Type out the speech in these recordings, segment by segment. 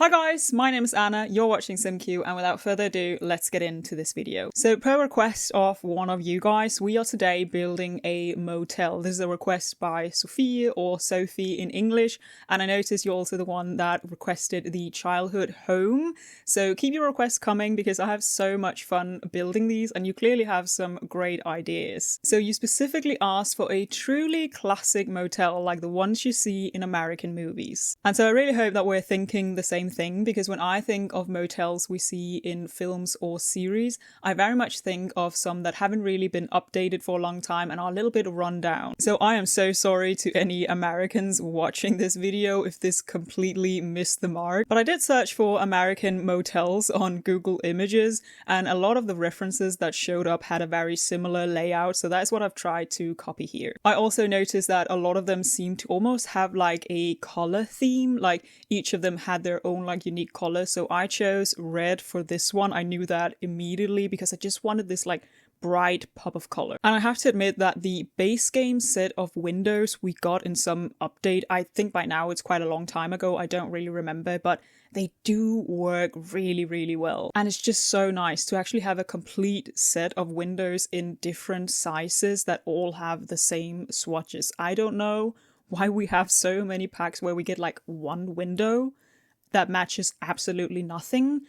Hi guys, my name is Anna, you're watching SimCue, and without further ado, let's get into this video. So per request of one of you guys, we are today building a motel. This is a request by Sophie or Sophie in English, and I noticed you're also the one that requested the childhood home. So keep your requests coming because I have so much fun building these and you clearly have some great ideas. So you specifically asked for a truly classic motel like the ones you see in American movies. And so I really hope that we're thinking the same thing, because when I think of motels we see in films or series, I very much think of some that haven't really been updated for a long time and are a little bit run down. So I am so sorry to any Americans watching this video if this completely missed the mark. But I did search for American motels on Google Images and a lot of the references that showed up had a very similar layout, so that's what I've tried to copy here. I also noticed that a lot of them seem to almost have like a color theme, like each of them had their own like unique color. So I chose red for this one. I knew that immediately because I just wanted this like bright pop of color. And I have to admit that the base game set of windows we got in some update, I think by now it's quite a long time ago, I don't really remember, but they do work really well. And it's just so nice to actually have a complete set of windows in different sizes that all have the same swatches. I don't know why we have so many packs where we get like one window that matches absolutely nothing.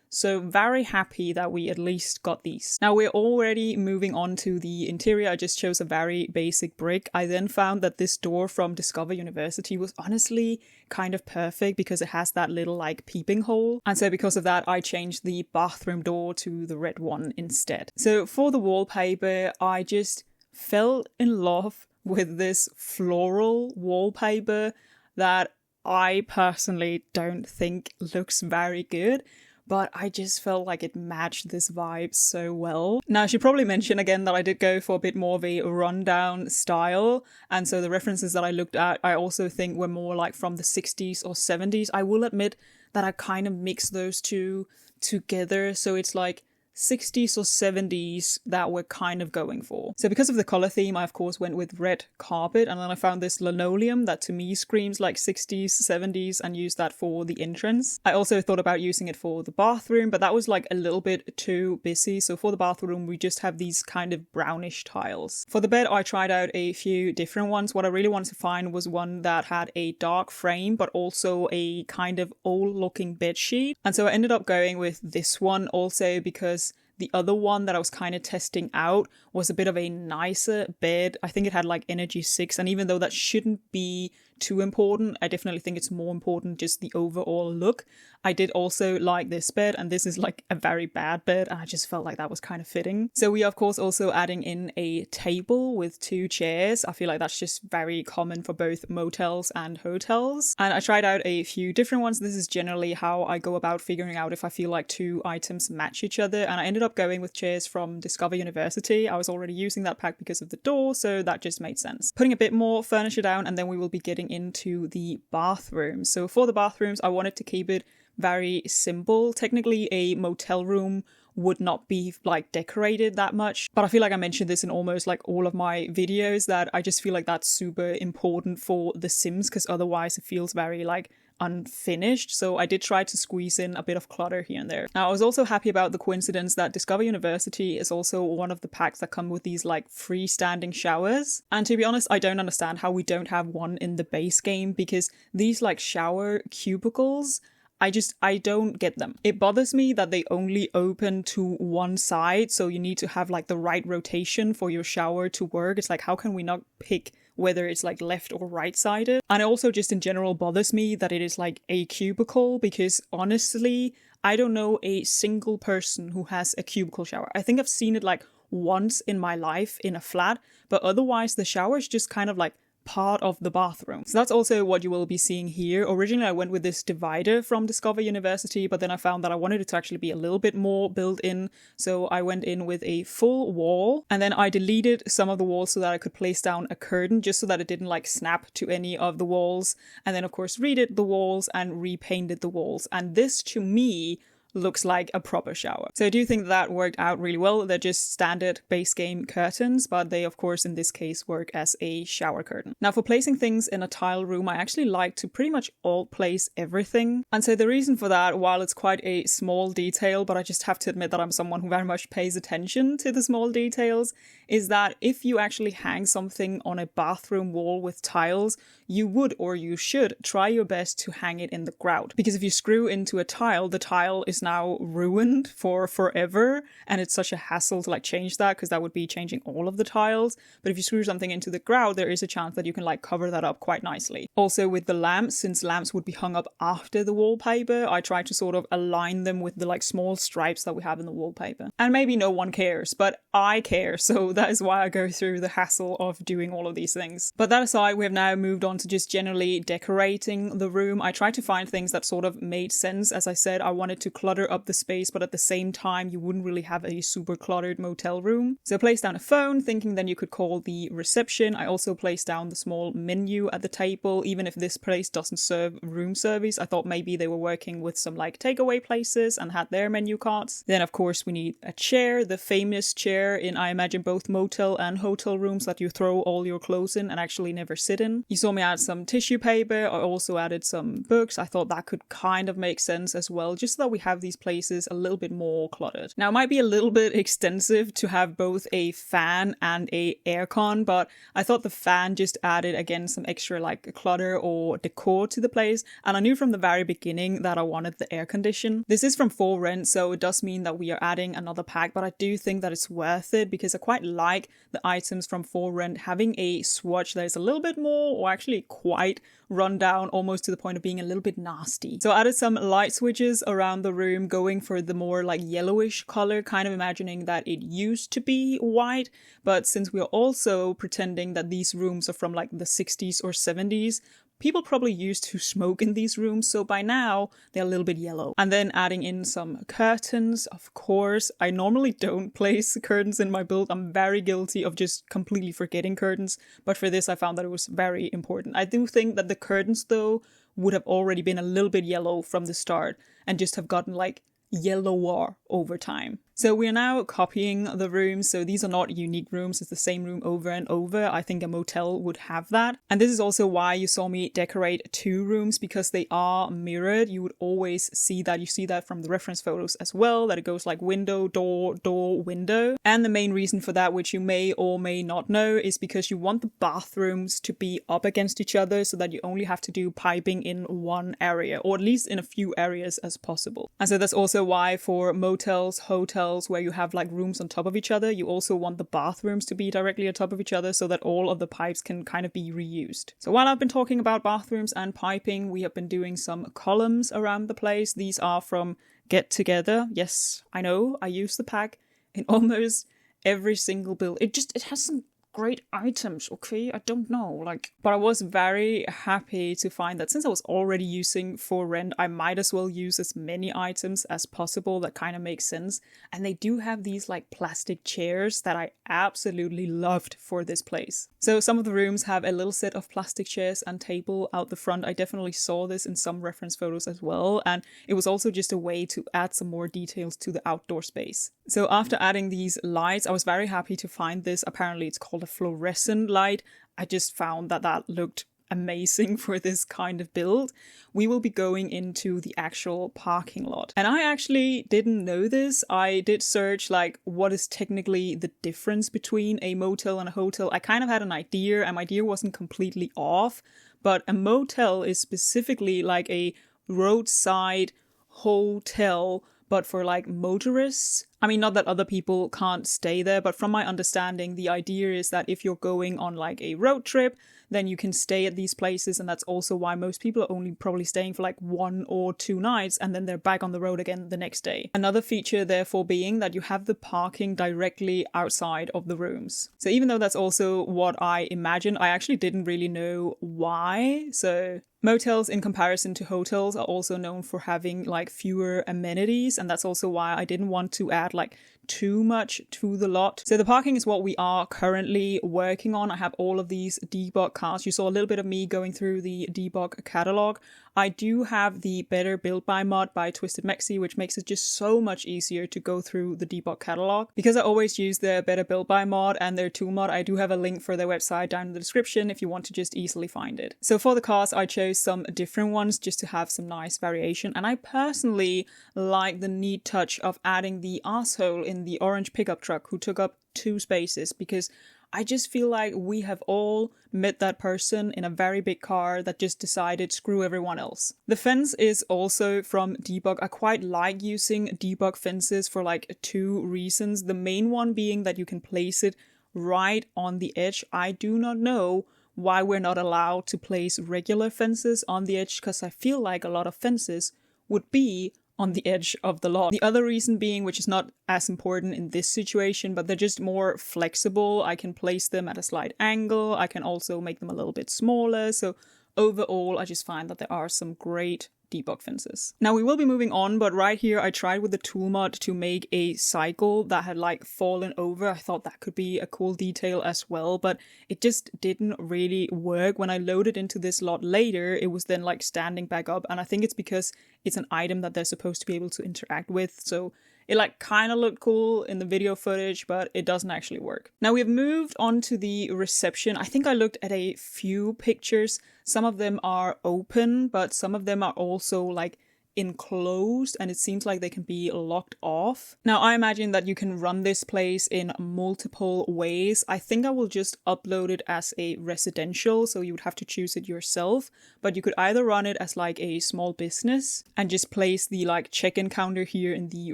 So very happy that we at least got these. Now we're already moving on to the interior. I just chose a very basic brick. I then found that this door from Discover University was honestly kind of perfect because it has that little like peeping hole. And so because of that, I changed the bathroom door to the red one instead. So for the wallpaper, I just fell in love with this floral wallpaper that I personally don't think looks very good, but I just felt like it matched this vibe so well. Now I should probably mention again that I did go for a bit more of a rundown style, and so the references that I looked at I also think were more like from the 60s or 70s. I will admit that I kind of mixed those two together, so it's like 60s or 70s that we're kind of going for. So because of the color theme, I of course went with red carpet, and then I found this linoleum that to me screams like 60s, 70s, and used that for the entrance. I also thought about using it for the bathroom, but that was like a little bit too busy. So for the bathroom, we just have these kind of brownish tiles. For the bed, I tried out a few different ones. What I really wanted to find was one that had a dark frame, but also a kind of old looking bed sheet. And so I ended up going with this one also because the other one that I was kind of testing out was a bit of a nicer bed. I think it had like energy 6, and even though that shouldn't be too important, I definitely think it's more important just the overall look. I did also like this bed, and this is like a very bad bed, and I just felt like that was kind of fitting. So we are of course also adding in a table with 2 chairs. I feel like that's just very common for both motels and hotels. And I tried out a few different ones. This is generally how I go about figuring out if I feel like 2 items match each other, and I ended up going with chairs from Discover University. I was already using that pack because of the door, so that just made sense. Putting a bit more furniture down, and then we will be getting into the bathroom. So for the bathrooms, I wanted to keep it very simple. Technically, a motel room would not be like decorated that much, but I feel like I mentioned this in almost like all of my videos that I just feel like that's super important for The Sims, because otherwise it feels very like unfinished. So I did try to squeeze in a bit of clutter here and there. Now I was also happy about the coincidence that Discover University is also one of the packs that come with these like freestanding showers. And to be honest, I don't understand how we don't have one in the base game, because these like shower cubicles, I don't get them. It bothers me that they only open to one side, so you need to have like the right rotation for your shower to work. It's like, how can we not pick whether it's like left or right sided? And it also just in general bothers me that it is like a cubicle, because honestly, I don't know a single person who has a cubicle shower. I think I've seen it like once in my life in a flat, but otherwise the shower is just kind of like part of the bathroom. So that's also what you will be seeing here. Originally I went with this divider from Discover University, but then I found that I wanted it to actually be a little bit more built in, so I went in with a full wall, and then I deleted some of the walls so that I could place down a curtain just so that it didn't like snap to any of the walls, and then of course redid the walls and repainted the walls. And this to me looks like a proper shower. So I do think that worked out really well. They're just standard base game curtains, but they of course in this case work as a shower curtain. Now for placing things in a tile room, I actually like to pretty much alt place everything. And so the reason for that, while it's quite a small detail, but I just have to admit that I'm someone who very much pays attention to the small details, is that if you actually hang something on a bathroom wall with tiles, you would or you should try your best to hang it in the grout. Because if you screw into a tile, the tile is now ruined for forever, and it's such a hassle to like change that, because that would be changing all of the tiles. But if you screw something into the grout, there is a chance that you can like cover that up quite nicely. Also with the lamps, since lamps would be hung up after the wallpaper, I try to sort of align them with the like small stripes that we have in the wallpaper. And maybe no one cares, but I care, so that is why I go through the hassle of doing all of these things. But that aside, we have now moved on to just generally decorating the room. I tried to find things that sort of made sense. As I said, I wanted to clutter up the space, but at the same time, you wouldn't really have a super cluttered motel room. So I placed down a phone, thinking then you could call the reception. I also placed down the small menu at the table. Even if this place doesn't serve room service, I thought maybe they were working with some like takeaway places and had their menu cards. Then of course we need a chair, the famous chair in I imagine both motel and hotel rooms that you throw all your clothes in and actually never sit in. You saw me add some tissue paper. I also added some books. I thought that could kind of make sense as well, just so that we have these places a little bit more cluttered. Now it might be a little bit extensive to have both a fan and a aircon, but I thought the fan just added again some extra like clutter or decor to the place, and I knew from the very beginning that I wanted the air condition. This is from For Rent, so it does mean that we are adding another pack, but I do think that it's worth it because I quite like the items from For Rent having a swatch that is a little bit more, or actually quite run down, almost to the point of being a little bit nasty. So I added some light switches around the room, going for the more like yellowish color, kind of imagining that it used to be white, but since we're also pretending that these rooms are from like the 60s or 70s, people probably used to smoke in these rooms, so by now they're a little bit yellow. And then adding in some curtains, of course. I normally don't place curtains in my build. I'm very guilty of just completely forgetting curtains, but for this I found that it was very important. I do think that the curtains though would have already been a little bit yellow from the start and just have gotten like yellower over time. So we are now copying the rooms, so these are not unique rooms, it's the same room over and over. I think a motel would have that. And this is also why you saw me decorate 2 rooms, because they are mirrored. You would always see that. You see that from the reference photos as well, that it goes like window, door, door, window. And the main reason for that, which you may or may not know, is because you want the bathrooms to be up against each other so that you only have to do piping in one area, or at least in a few areas as possible. And so that's also why for motels, hotels, where you have like rooms on top of each other, you also want the bathrooms to be directly on top of each other so that all of the pipes can kind of be reused. So while I've been talking about bathrooms and piping, we have been doing some columns around the place. These are from Get Together. Yes, I know, I use the pack in almost every single build. It has some great items, okay? I don't know, but I was very happy to find that since I was already using For Rent, I might as well use as many items as possible. That kind of makes sense. And they do have these like plastic chairs that I absolutely loved for this place. So some of the rooms have a little set of plastic chairs and table out the front. I definitely saw this in some reference photos as well, and it was also just a way to add some more details to the outdoor space. So after adding these lights, I was very happy to find this. Apparently it's called a fluorescent light. I just found that looked amazing for this kind of build. We will be going into the actual parking lot. And I actually didn't know this. I did search like what is technically the difference between a motel and a hotel. I kind of had an idea, and my idea wasn't completely off, but a motel is specifically like a roadside hotel, but for like motorists. I mean, not that other people can't stay there, but from my understanding, the idea is that if you're going on like a road trip, then you can stay at these places, and that's also why most people are only probably staying for like 1 or 2 nights, and then they're back on the road again the next day. Another feature therefore being that you have the parking directly outside of the rooms. So even though that's also what I imagined, I actually didn't really know why. So motels in comparison to hotels are also known for having like fewer amenities, and that's also why I didn't want to add like too much to the lot. So the parking is what we are currently working on. I have all of these debug cars. You saw a little bit of me going through the debug catalog. I do have the Better BuildBuy mod by Twisted Mexi, which makes it just so much easier to go through the debug catalog. Because I always use the Better BuildBuy mod and their tool mod, I do have a link for their website down in the description if you want to just easily find it. So for the cars, I chose some different ones just to have some nice variation. And I personally like the neat touch of adding the asshole in the orange pickup truck who took up 2 spaces, because I just feel like we have all met that person in a very big car that just decided screw everyone else. The fence is also from debug. I quite like using debug fences for like 2 reasons. The main one being that you can place it right on the edge. I do not know why we're not allowed to place regular fences on the edge, because I feel like a lot of fences would be on the edge of the lot. The other reason being, which is not as important in this situation, but they're just more flexible. I can place them at a slight angle. I can also make them a little bit smaller. So overall, I just find that there are some great debug fences. Now we will be moving on, but right here I tried with the tool mod to make a cycle that had like fallen over. I thought that could be a cool detail as well, but it just didn't really work. When I loaded into this lot later, it was then like standing back up, and I think it's because it's an item that they're supposed to be able to interact with, so it like kind of looked cool in the video footage, but it doesn't actually work. Now we've moved on to the reception. I think I looked at a few pictures. Some of them are open, but some of them are also like enclosed, and it seems like they can be locked off. Now I imagine that you can run this place in multiple ways. I think I will just upload it as a residential, so you would have to choose it yourself, but you could either run it as like a small business and just place the like check-in counter here in the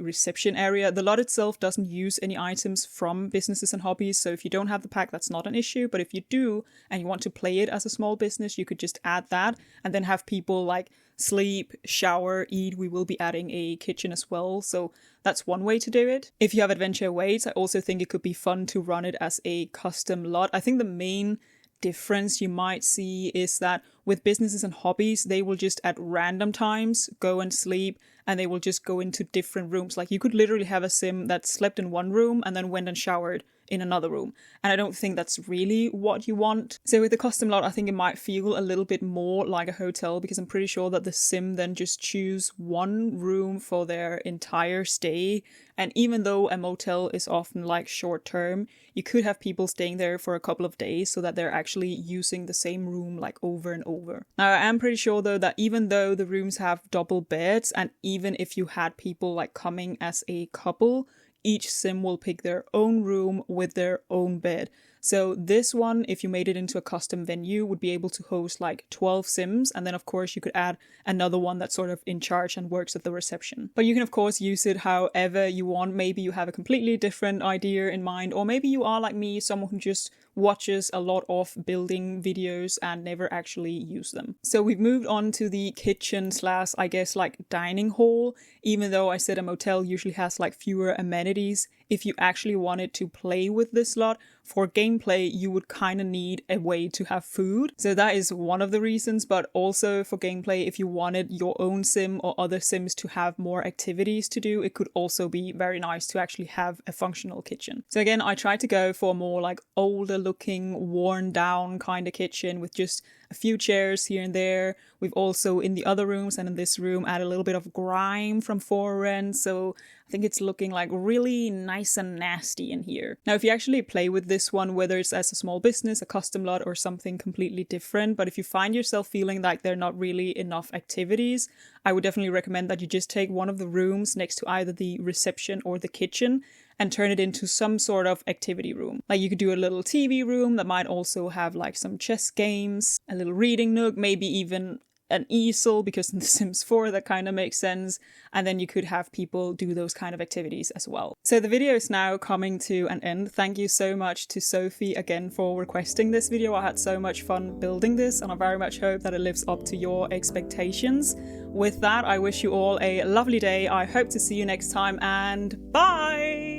reception area. The lot itself doesn't use any items from businesses and hobbies, so if you don't have the pack, that's not an issue, but if you do and you want to play it as a small business, you could just add that and then have people like sleep, shower, eat. We will be adding a kitchen as well, so that's one way to do it. If you have adventure awaits, I also think it could be fun to run it as a custom lot. I think the main difference you might see is that with businesses and hobbies, they will just at random times go and sleep, and they will just go into different rooms. Like you could literally have a sim that slept in one room and then went and showered in another room, and I don't think that's really what you want. So with the custom lot, I think it might feel a little bit more like a hotel, because I'm pretty sure that the sim then just choose one room for their entire stay. And even though a motel is often like short term, you could have people staying there for a couple of days so that they're actually using the same room like over and over. Now I am pretty sure though that even though the rooms have double beds, and even if you had people like coming as a couple, each sim will pick their own room with their own bed. So this one, if you made it into a custom venue, would be able to host like 12 sims, and then of course you could add another one that's sort of in charge and works at the reception. But you can of course use it however you want. Maybe you have a completely different idea in mind, or maybe you are like me, someone who just watches a lot of building videos and never actually use them. So we've moved on to the kitchen slash, I guess, like dining hall. Even though I said a motel usually has like fewer amenities, if you actually wanted to play with this lot for gameplay, you would kind of need a way to have food. So that is one of the reasons, but also for gameplay, if you wanted your own sim or other sims to have more activities to do, it could also be very nice to actually have a functional kitchen. So again, I tried to go for a more like older looking, worn down kind of kitchen with just a few chairs here and there. We've also in the other rooms and in this room added a little bit of grime from Forend, so I think it's looking like really nice and nasty in here. Now if you actually play with this one, whether it's as a small business, a custom lot, or something completely different, but if you find yourself feeling like there are not really enough activities, I would definitely recommend that you just take one of the rooms next to either the reception or the kitchen and turn it into some sort of activity room. Like you could do a little TV room that might also have like some chess games, a little reading nook, maybe even an easel, because in The Sims 4 that kind of makes sense, and then you could have people do those kind of activities as well. So the video is now coming to an end. Thank you so much to Sophie again for requesting this video. I had so much fun building this, and I very much hope that it lives up to your expectations. With that, I wish you all a lovely day. I hope to see you next time, and bye!